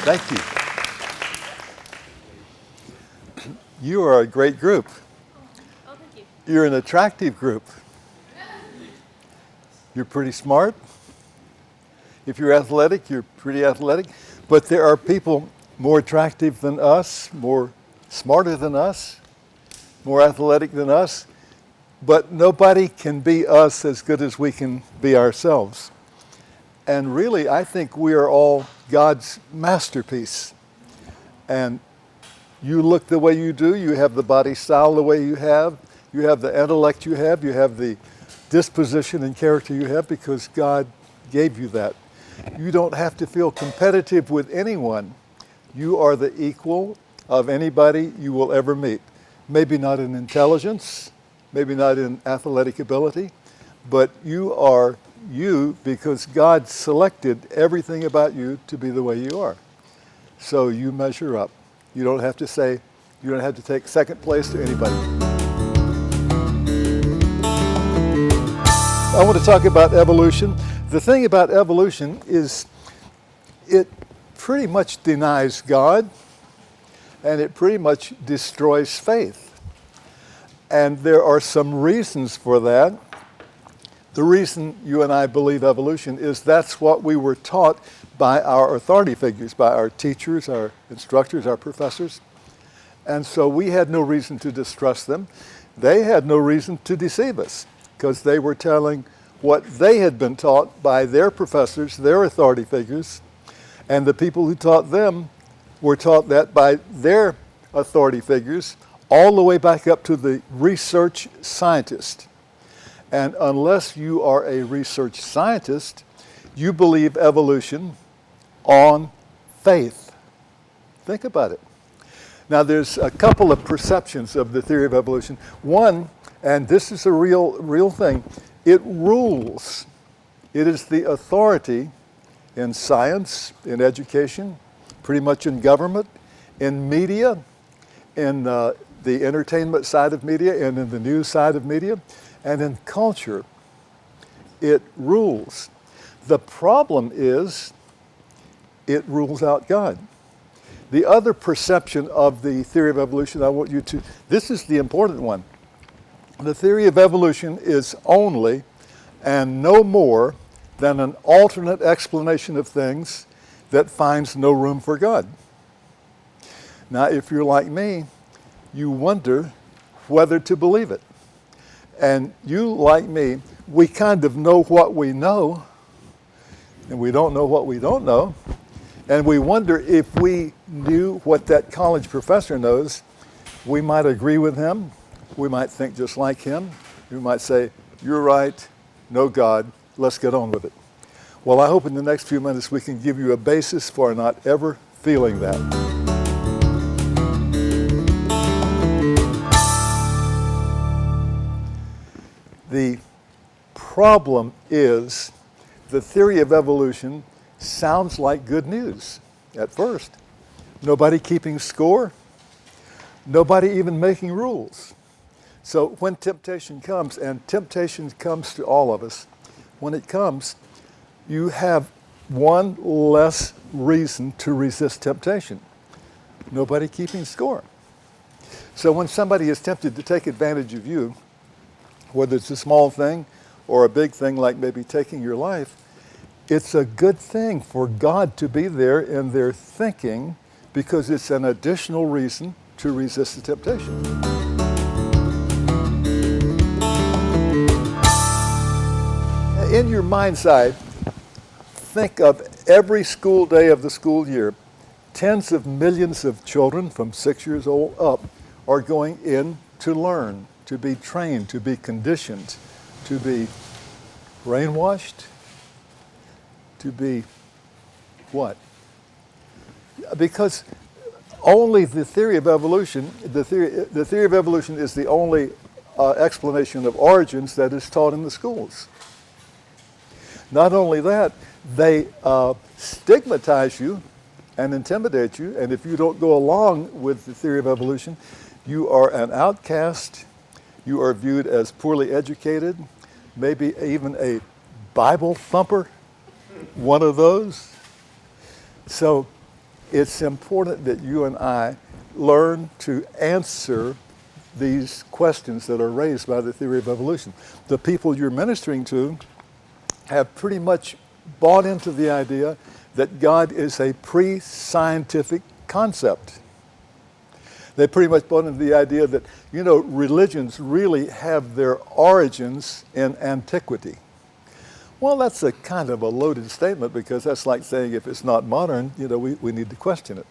Thank you. You are a great group. Oh, thank you. You're an attractive group. You're pretty smart. If you're athletic, you're pretty athletic. But there are people more attractive than us, more smarter than us, more athletic than us. But nobody can be us as good as we can be ourselves. And really, I think we are all God's masterpiece. And you look the way you do, you have the body style the way you have the intellect you have the disposition and character you have because God gave you that. You don't have to feel competitive with anyone. You are the equal of anybody you will ever meet. Maybe not in intelligence, maybe not in athletic ability, but you are you because God selected everything about you to be the way you are. So you measure up. You don't have to take second place to anybody. I want to talk about evolution. The thing about evolution is it pretty much denies God and it pretty much destroys faith. And there are some reasons for that. The reason you and I believe evolution is that's what we were taught by our authority figures, by our teachers, our instructors, our professors. And so we had no reason to distrust them. They had no reason to deceive us because they were telling what they had been taught by their professors, their authority figures, and the people who taught them were taught that by their authority figures all the way back up to the research scientist. And unless you are a research scientist, you believe evolution on faith. Think about it. Now there's a couple of perceptions of the theory of evolution. One, and this is a real thing, it rules. It is the authority in science, in education, pretty much in government, in media, in the entertainment side of media, and in the news side of media, and in culture. It rules. The problem is it rules out God. The other perception of the theory of evolution, I want you to, this is the important one. The theory of evolution is only and no more than an alternate explanation of things that finds no room for God. Now, if you're like me, you wonder whether to believe it. And you, like me, we kind of know what we know, and we don't know what we don't know. And we wonder if we knew what that college professor knows, we might agree with him. We might think just like him. We might say, you're right, no God, let's get on with it. Well, I hope in the next few minutes we can give you a basis for not ever feeling that. The problem is the theory of evolution sounds like good news at first. Nobody keeping score, nobody even making rules. So when temptation comes, and temptation comes to all of us, when it comes, you have one less reason to resist temptation. Nobody keeping score. So when somebody is tempted to take advantage of you, whether it's a small thing or a big thing like maybe taking your life, it's a good thing for God to be there in their thinking because it's an additional reason to resist the temptation. In your mind's eye, think of every school day of the school year. Tens of millions of children from 6 years old up are going in to learn, to be trained, to be conditioned, to be brainwashed, to be what? Because only the theory of evolution, the theory of evolution is the only explanation of origins that is taught in the schools. Not only that, they stigmatize you and intimidate you, and if you don't go along with the theory of evolution, you are an outcast, you are viewed as poorly educated, maybe even a Bible thumper, one of those. So it's important that you and I learn to answer these questions that are raised by the theory of evolution. The people you're ministering to have pretty much bought into the idea that God is a pre-scientific concept. They pretty much bought into the idea that, religions really have their origins in antiquity. Well, that's a kind of a loaded statement, because that's like saying if it's not modern, we need to question it.